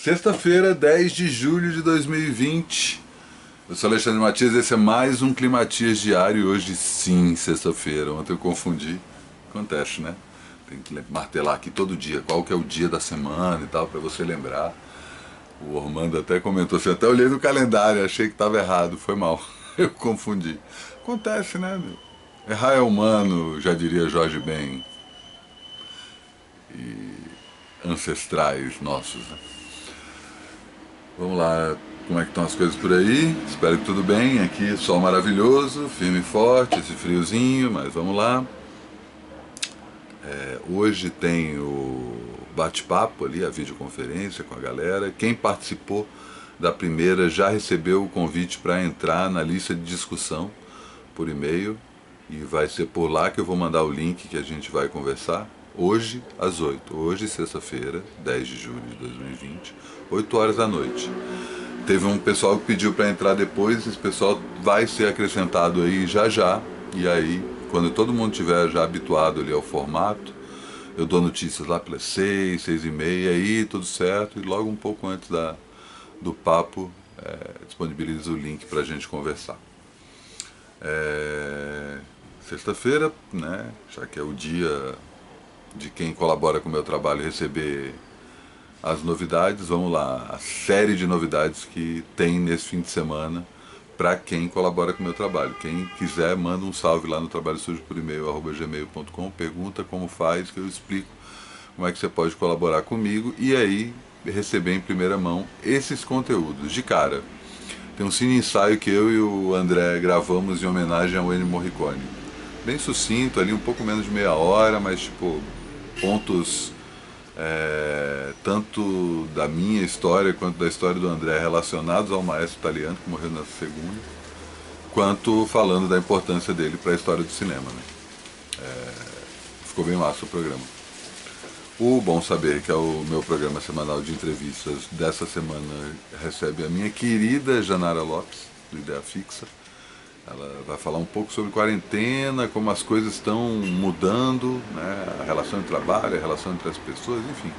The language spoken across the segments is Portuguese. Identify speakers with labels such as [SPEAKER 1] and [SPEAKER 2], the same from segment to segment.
[SPEAKER 1] Sexta-feira, 10 de julho de 2020. Eu sou Alexandre Matias, esse é mais um Climatias Diário. E hoje sim, sexta-feira. Ontem eu confundi. Acontece, né? Tem que martelar aqui todo dia qual que é o dia da semana e tal, pra você lembrar. O Ormando até comentou assim, até olhei no calendário, achei que estava errado, foi mal. Eu confundi. Acontece, né, meu? Errar é humano, já diria Jorge Ben. E ancestrais nossos, né? Vamos lá, como é que estão as coisas por aí? Espero que tudo bem. Aqui sol maravilhoso, firme e forte, esse friozinho, mas vamos lá. Hoje tem o bate-papo ali, a videoconferência com a galera. Quem participou da primeira já recebeu o convite para entrar na lista de discussão por e-mail. E vai ser por lá que eu vou mandar o link que a gente vai conversar. Hoje, às 8. Hoje, sexta-feira, 10 de julho de 2020, 8 horas da noite. Teve um pessoal que pediu para entrar depois, esse pessoal vai ser acrescentado aí já já. E aí, quando todo mundo estiver já habituado ali ao formato, eu dou notícias lá pelas 6, 6 e meia, aí tudo certo. E logo um pouco antes do papo, disponibilizo o link para a gente conversar. Sexta-feira, né, já que é o dia de quem colabora com o meu trabalho receber as novidades, vamos lá, a série de novidades que tem nesse fim de semana para quem colabora com o meu trabalho. Quem quiser, manda um salve lá no Trabalho Sujo por e-mail, @gmail.com, pergunta como faz, que eu explico como é que você pode colaborar comigo e aí receber em primeira mão esses conteúdos. De cara, tem um cine ensaio que eu e o André gravamos em homenagem ao Ennio Morricone. Bem sucinto, ali um pouco menos de meia hora, mas tipo, pontos tanto da minha história quanto da história do André relacionados ao maestro italiano que morreu na segunda, quanto falando da importância dele para a história do cinema, né? Ficou bem massa o programa. O Bom Saber, que é o meu programa semanal de entrevistas dessa semana, recebe a minha querida Janara Lopes, do Ideia Fixa. Ela vai falar um pouco sobre quarentena, como as coisas estão mudando, né? A relação entre trabalho, a relação entre as pessoas, enfim.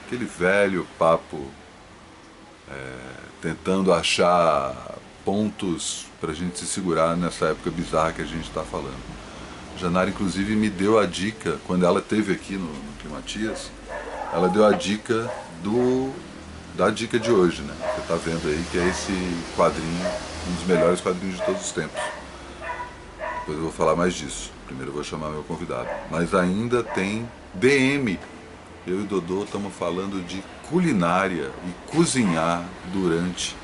[SPEAKER 1] Aquele velho papo, tentando achar pontos para a gente se segurar nessa época bizarra que a gente está falando. Janara, inclusive, me deu a dica, quando ela esteve aqui no Climatias, ela deu a dica da dica de hoje, né? Você está vendo aí que é esse quadrinho, um dos melhores quadrinhos de todos os tempos. Depois eu vou falar mais disso. Primeiro eu vou chamar meu convidado. Mas ainda tem DM. Eu e o Dodô estamos falando de culinária e cozinhar durante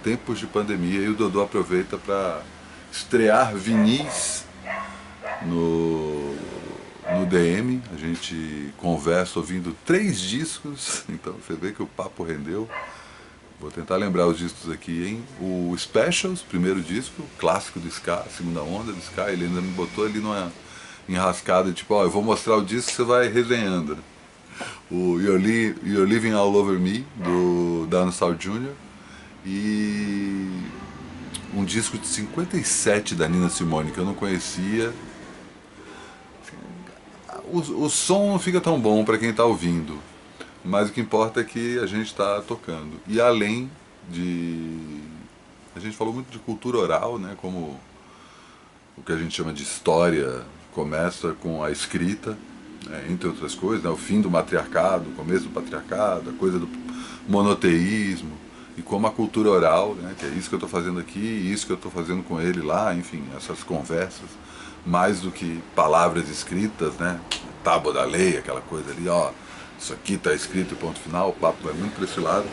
[SPEAKER 1] tempos de pandemia. E o Dodô aproveita para estrear vinis no DM. A gente conversa ouvindo 3 discos. Então você vê que o papo rendeu. Vou tentar lembrar os discos aqui, hein? O Specials, primeiro disco, clássico do Ska, segunda onda do Ska, ele ainda me botou ali numa enrascada, tipo, ó, eu vou mostrar o disco, você vai resenhando. O You're Living All Over Me, do Dinosaur Jr. E um disco de 57 da Nina Simone, que eu não conhecia. O som não fica tão bom para quem está ouvindo. Mas o que importa é que a gente está tocando. E além de... A gente falou muito de cultura oral, né? Como o que a gente chama de história começa com a escrita, né? Entre outras coisas, né? O fim do matriarcado, o começo do patriarcado, a coisa do monoteísmo. E como a cultura oral, né? Que é isso que eu estou fazendo aqui, isso que eu estou fazendo com ele lá, enfim, essas conversas. Mais do que palavras escritas, né? Tábua da lei, aquela coisa ali, ó. Isso aqui está escrito e ponto final, o papo vai muito para esse lado.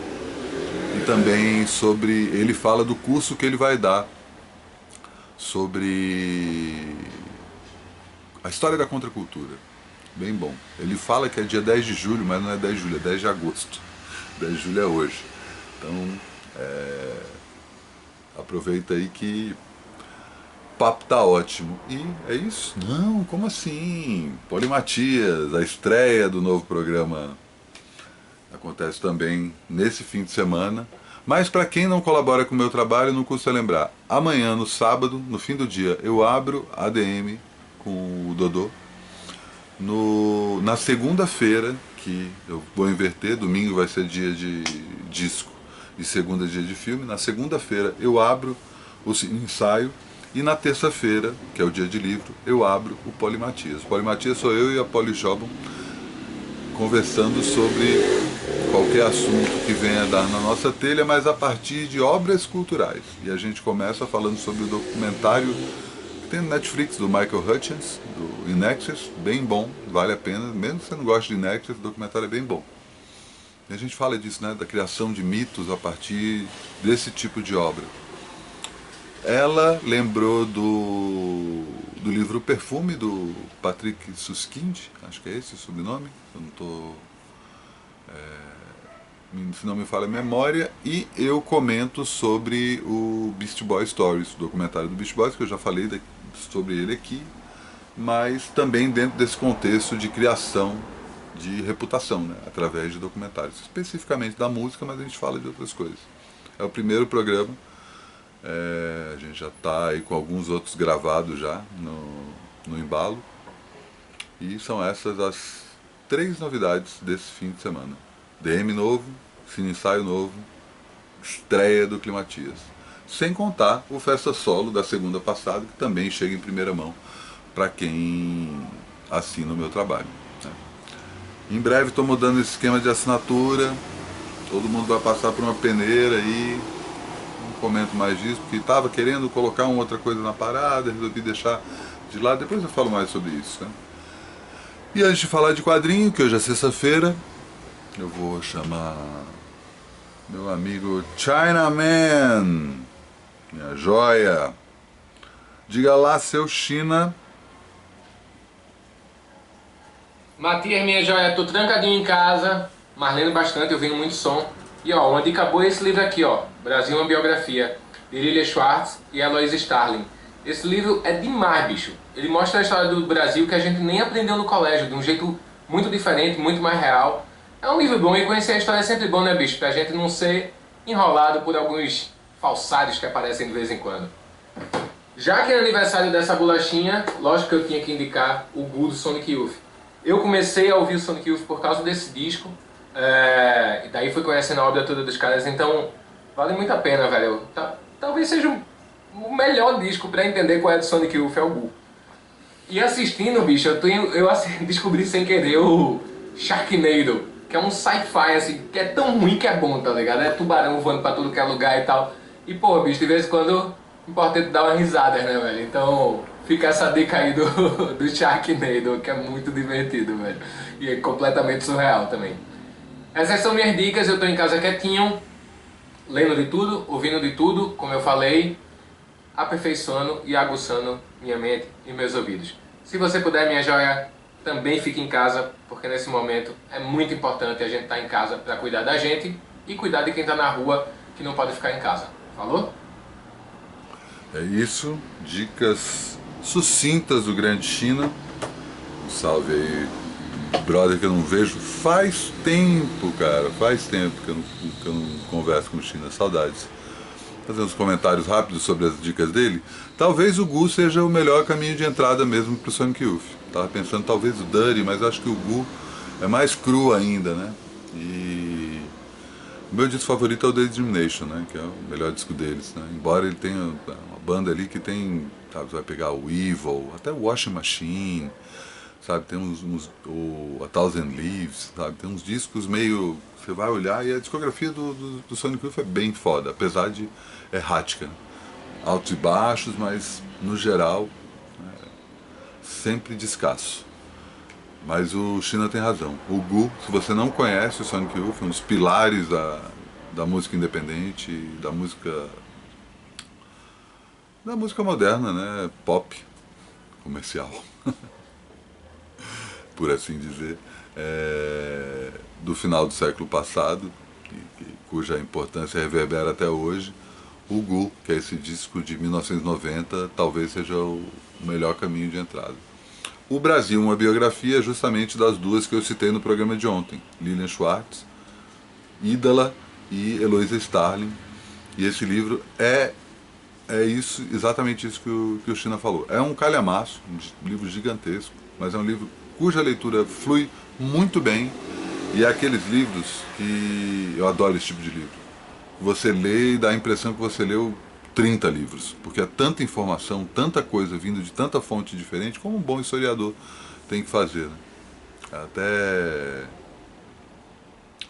[SPEAKER 1] E também sobre, ele fala do curso que ele vai dar sobre a história da contracultura. Bem bom. Ele fala que é dia 10 de julho, mas não é 10 de julho, é 10 de agosto. 10 de julho é hoje. Então, aproveita aí que o papo tá ótimo. E é isso? Não, como assim? Polimatias, a estreia do novo programa acontece também nesse fim de semana. Mas para quem não colabora com o meu trabalho, não custa lembrar. Amanhã, no sábado, no fim do dia, eu abro a ADM com o Dodô. Na segunda-feira, que eu vou inverter, domingo vai ser dia de disco e segunda dia de filme. Na segunda-feira eu abro o Cine Ensaio e na terça-feira, que é o dia de livro, eu abro o Polimatias. O Polimatias sou eu e a Poli Jobon conversando sobre qualquer assunto que venha dar na nossa telha, mas a partir de obras culturais. E a gente começa falando sobre o documentário que tem no Netflix, do Michael Hutchins, do In Excess, bem bom, vale a pena, mesmo que você não goste de In Excess, o documentário é bem bom. E a gente fala disso, né, da criação de mitos a partir desse tipo de obra. Ela lembrou do livro Perfume, do Patrick Suskind, acho que é esse o sobrenome, eu não estou... se não me falha a memória, e eu comento sobre o Beast Boy Stories, o documentário do Beast Boys, que eu já falei sobre ele aqui, mas também dentro desse contexto de criação de reputação, né, através de documentários, especificamente da música, mas a gente fala de outras coisas. É o primeiro programa, a gente já está aí com alguns outros gravados já no embalo, e são essas as 3 novidades desse fim de semana. DM novo, Cine Ensaio novo, estreia do Climatias. Sem contar o Festa Solo da segunda passada, que também chega em primeira mão para quem assina o meu trabalho. Né? Em breve estou mudando esse esquema de assinatura, todo mundo vai passar por uma peneira aí, não comento mais disso, porque estava querendo colocar uma outra coisa na parada, resolvi deixar de lado, depois eu falo mais sobre isso. Né? E antes de falar de quadrinho, que hoje é sexta-feira, eu vou chamar meu amigo Chinaman, minha joia. Diga lá, seu China.
[SPEAKER 2] Matias, minha joia, tô trancadinho em casa, mas lendo bastante, ouvindo muito som. E ó, uma dica boa é esse livro aqui, ó, Brasil, uma biografia, de Lilia Schwartz e Eloise Starling. Esse livro é demais, bicho. Ele mostra a história do Brasil que a gente nem aprendeu no colégio, de um jeito muito diferente, muito mais real. É um livro bom e conhecer a história é sempre bom, né, bicho? Pra gente não ser enrolado por alguns falsários que aparecem de vez em quando. Já que é aniversário dessa bolachinha, lógico que eu tinha que indicar o Gu do Sonic Youth. Eu comecei a ouvir o Sonic Youth por causa desse disco, e daí fui conhecendo a obra toda dos caras, então vale muito a pena, velho. Talvez seja o melhor disco pra entender qual é do Sonic Youth, é o Gu. E assistindo, bicho, eu descobri sem querer o Sharknado, que é um sci-fi, assim, que é tão ruim que é bom, tá ligado? É tubarão voando pra tudo que é lugar e tal. E, pô, bicho, de vez em quando é importante dar uma risada, né, velho? Então, fica essa dica aí do Sharknado, que é muito divertido, velho. E é completamente surreal também. Essas são minhas dicas, eu tô em casa quietinho, lendo de tudo, ouvindo de tudo, como eu falei, aperfeiçoando e aguçando minha mente e meus ouvidos. Se você puder, minha joia, também fique em casa, porque nesse momento é muito importante a gente estar em casa para cuidar da gente e cuidar de quem está na rua que não pode ficar em casa. Falou?
[SPEAKER 1] É isso, dicas sucintas do Grande China. Um salve aí, brother, que eu não vejo faz tempo, cara, faz tempo que eu não converso com o China, saudades. Fazer uns comentários rápidos sobre as dicas dele. Talvez o Gu seja o melhor caminho de entrada mesmo pro Sonic Youth. Tava pensando talvez o Dirty, mas acho que o Gu é mais cru ainda, né? E o meu disco favorito é o Daydreamnation, né? Que é o melhor disco deles, né? Embora ele tenha uma banda ali que tem, sabe, você vai pegar o Evil, até o Washing Machine, sabe? Tem a Thousand Leaves, sabe? Tem uns discos meio... Você vai olhar e a discografia do Sonic Youth é bem foda, apesar de errática. Altos e baixos, mas no geral sempre descasso. Mas o China tem razão. O Gu, se você não conhece o Sonic Youth, um dos pilares da música independente, da música moderna, né? Pop, comercial, por assim dizer, do final do século passado, cuja importância reverbera até hoje. O Gu, que é esse disco de 1990, talvez seja o melhor caminho de entrada. O Brasil, uma biografia justamente das duas que eu citei no programa de ontem, Lilian Schwartz, Ídala e Eloise Starling. E esse livro é isso, exatamente isso que o China falou. É um calhamaço, um livro gigantesco, mas é um livro cuja leitura flui muito bem E é aqueles livros que eu adoro esse tipo de livro. Você lê e dá a impressão que você leu 30 livros, porque é tanta informação, tanta coisa vindo de tanta fonte diferente, como um bom historiador tem que fazer. Né? Até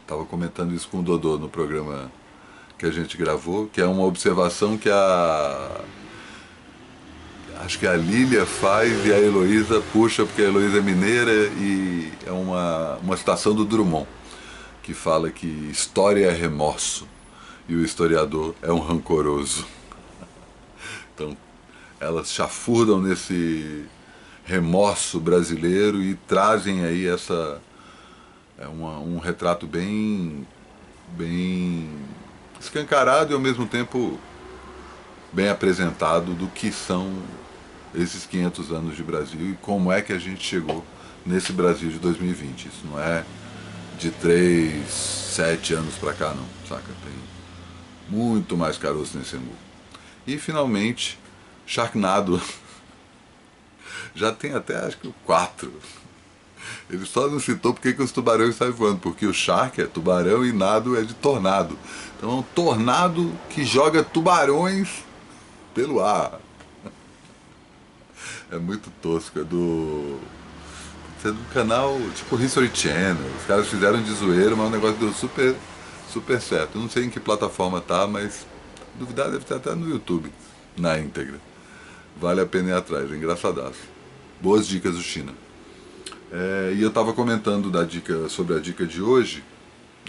[SPEAKER 1] estava comentando isso com o Dodô no programa que a gente gravou, que é uma observação que acho que a Lília faz e a Heloísa puxa, porque a Heloísa é mineira e é uma citação do Drummond, que fala que história é remorso e o historiador é um rancoroso. Então, elas chafurdam nesse remorso brasileiro e trazem aí um retrato bem escancarado e ao mesmo tempo bem apresentado do que são esses 500 anos de Brasil e como é que a gente chegou nesse Brasil de 2020. Isso não é de 3, 7 anos pra cá não, saca? Tem muito mais caroço nesse angu. E finalmente, Sharknado. Já tem até acho que o 4. Ele só não citou porque que os tubarões saem voando, porque o Shark é tubarão e nado é de tornado. Então é um tornado que joga tubarões pelo ar. É muito tosco, é do canal tipo History Channel. Os caras fizeram de zoeiro, mas o negócio deu super certo. Eu não sei em que plataforma tá, mas duvidar deve estar até no YouTube, na íntegra. Vale a pena ir atrás, é engraçadaço. Boas dicas do China. E eu estava comentando sobre a dica de hoje,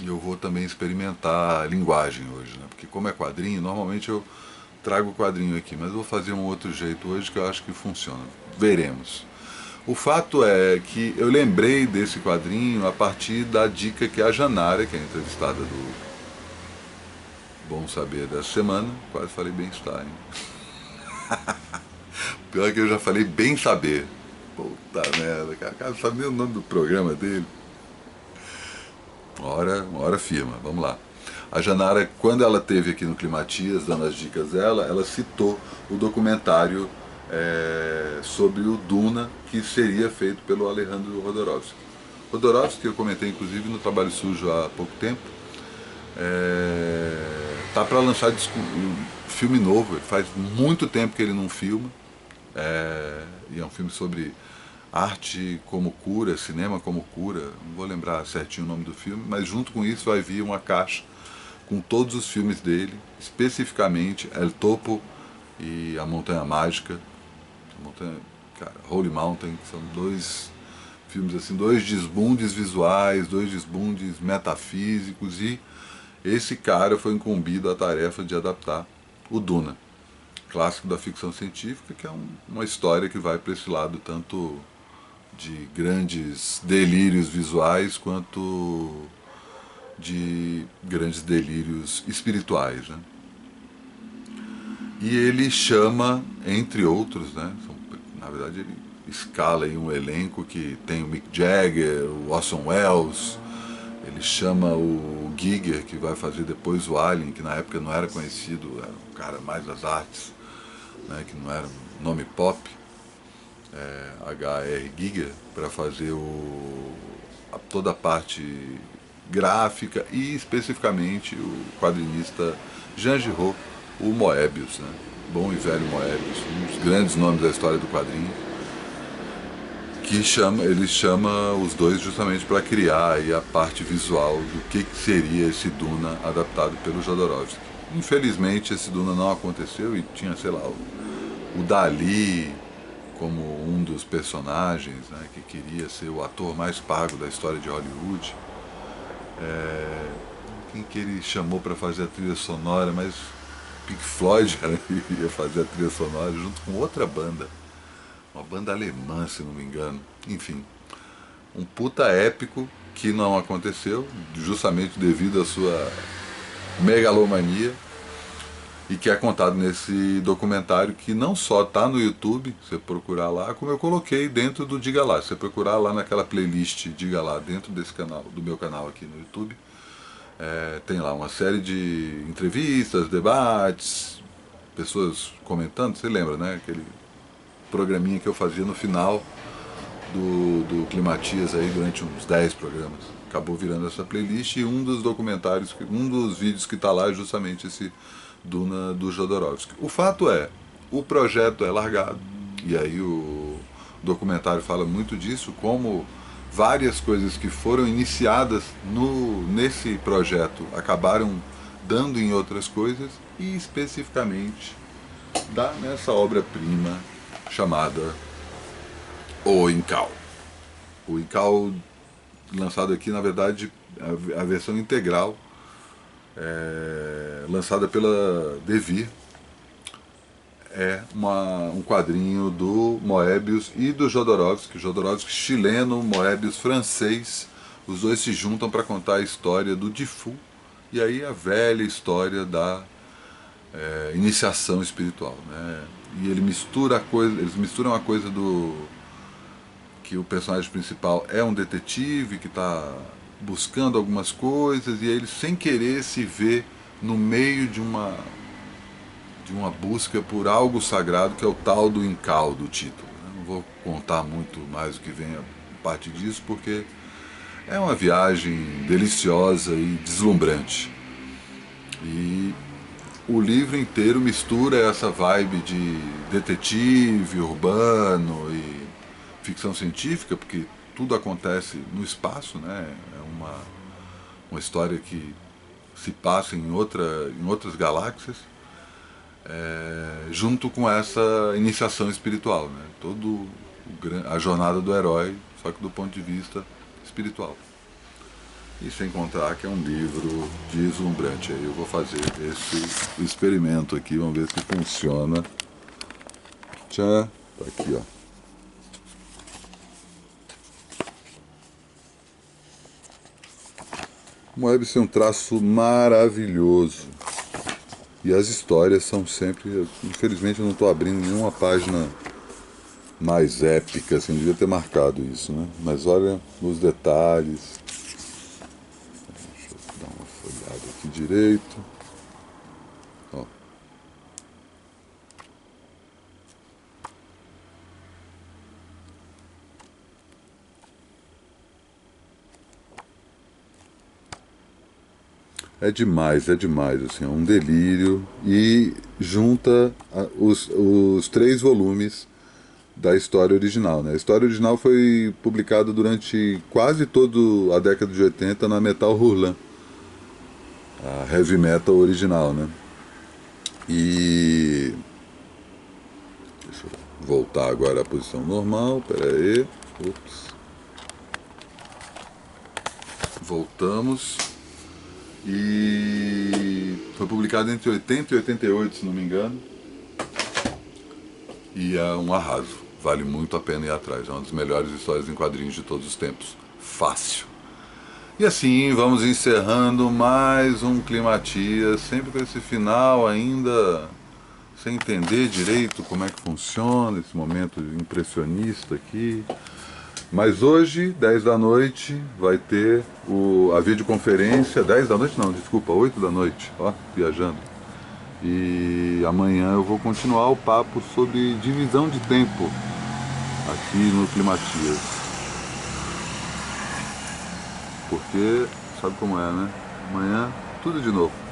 [SPEAKER 1] e eu vou também experimentar a linguagem hoje, né? Porque como é quadrinho, normalmente eu trago o quadrinho aqui, mas eu vou fazer um outro jeito hoje que eu acho que funciona. Veremos. O fato é que eu lembrei desse quadrinho a partir da dica que a Janara, que é a entrevistada do Bom Saber dessa semana, quase falei bem-estar, hein? Pior que eu já falei bem saber. Puta merda, cara não sabe nem o nome do programa dele. Uma hora firma, vamos lá. A Janara, quando ela esteve aqui no Climatias, dando as dicas dela, ela citou o documentário sobre o Duna, que seria feito pelo Alejandro Jodorowsky. Jodorowsky, eu comentei inclusive no Trabalho Sujo há pouco tempo, tá para lançar um filme novo. Faz muito tempo que ele não filma, e é um filme sobre arte como cura, cinema como cura. Não vou lembrar certinho o nome do filme, mas junto com isso vai vir uma caixa com todos os filmes dele, especificamente El Topo e A Montanha Mágica. Holy Mountain, que são dois filmes assim, dois desbundes visuais, dois desbundes metafísicos, e esse cara foi incumbido a tarefa de adaptar o Duna, clássico da ficção científica, que é uma história que vai para esse lado tanto de grandes delírios visuais quanto de grandes delírios espirituais, né? E ele chama, entre outros, né, na verdade ele escala em um elenco que tem o Mick Jagger, o Orson Welles, ele chama o Giger, que vai fazer depois o Alien, que na época não era conhecido, era um cara mais das artes, né, que não era um nome pop, H.R. Giger, para fazer toda a parte gráfica e especificamente o quadrinista Jean Giraud, o Moebius, né? Bom e velho Moebius, um dos grandes nomes da história do quadrinho, que ele chama os dois justamente para criar aí a parte visual do que seria esse Duna adaptado pelo Jodorowsky. Infelizmente esse Duna não aconteceu e tinha, sei lá, o Dali como um dos personagens, né, que queria ser o ator mais pago da história de Hollywood. Quem que ele chamou para fazer a trilha sonora, mas Pink Floyd ia fazer a trilha sonora junto com outra banda, uma banda alemã, se não me engano. Enfim, um puta épico que não aconteceu, justamente devido à sua megalomania, e que é contado nesse documentário, que não só está no YouTube, você procurar lá, como eu coloquei dentro do Diga Lá. Você procurar lá naquela playlist Diga Lá, dentro desse canal, do meu canal aqui no YouTube, tem lá uma série de entrevistas, debates, pessoas comentando. Você lembra, né? Aquele programinha que eu fazia no final do Climatias aí durante uns 10 programas. Acabou virando essa playlist, e um dos documentários, um dos vídeos que está lá é justamente esse Duna do Jodorowsky. O fato é, o projeto é largado, e aí o documentário fala muito disso, como várias coisas que foram iniciadas nesse projeto acabaram dando em outras coisas, e especificamente dá nessa obra-prima chamada O Incal. O Incal, lançado aqui, na verdade, a versão integral, lançada pela Devir, é um quadrinho do Moebius e do Jodorowsky. Jodorowsky chileno, Moebius francês. Os dois se juntam para contar a história do Diffu, e aí a velha história da iniciação espiritual, né? E eles misturam a coisa do que o personagem principal é um detetive que está buscando algumas coisas, e ele, sem querer, se vê no meio de uma busca por algo sagrado, que é o tal do Incal do título. Eu não vou contar muito mais o que vem a parte disso, porque é uma viagem deliciosa e deslumbrante. E o livro inteiro mistura essa vibe de detetive, urbano e ficção científica, porque tudo acontece no espaço, né? É uma história que se passa em outras galáxias, junto com essa iniciação espiritual, né? A jornada do herói, só que do ponto de vista espiritual. E sem contar que é um livro deslumbrante. Aí eu vou fazer esse experimento aqui, vamos ver se funciona. Tchau, tá aqui, ó. Moebius tem um traço maravilhoso. E as histórias são sempre... Infelizmente eu não estou abrindo nenhuma página mais épica, assim, devia ter marcado isso, né? Mas olha os detalhes. Deixa eu dar uma folhada aqui direito. Ó. É demais, assim, é um delírio, e junta os 3 volumes da história original, né? A história original foi publicada durante quase toda a década de 80 na Metal Hurlan, a heavy metal original, né? E deixa eu voltar agora à posição normal, pera aí. Ups. Voltamos. E foi publicado entre 80 e 88, se não me engano. E é um arraso. Vale muito a pena ir atrás. É uma das melhores histórias em quadrinhos de todos os tempos. Fácil. E assim vamos encerrando mais um Climatias, sempre com esse final ainda sem entender direito como é que funciona esse momento impressionista aqui. Mas hoje, 10 da noite, vai ter a videoconferência. 10 da noite não, desculpa, 8 da noite, ó, viajando. E amanhã eu vou continuar o papo sobre divisão de tempo aqui no Climatias. Porque sabe como é, né? Amanhã tudo de novo.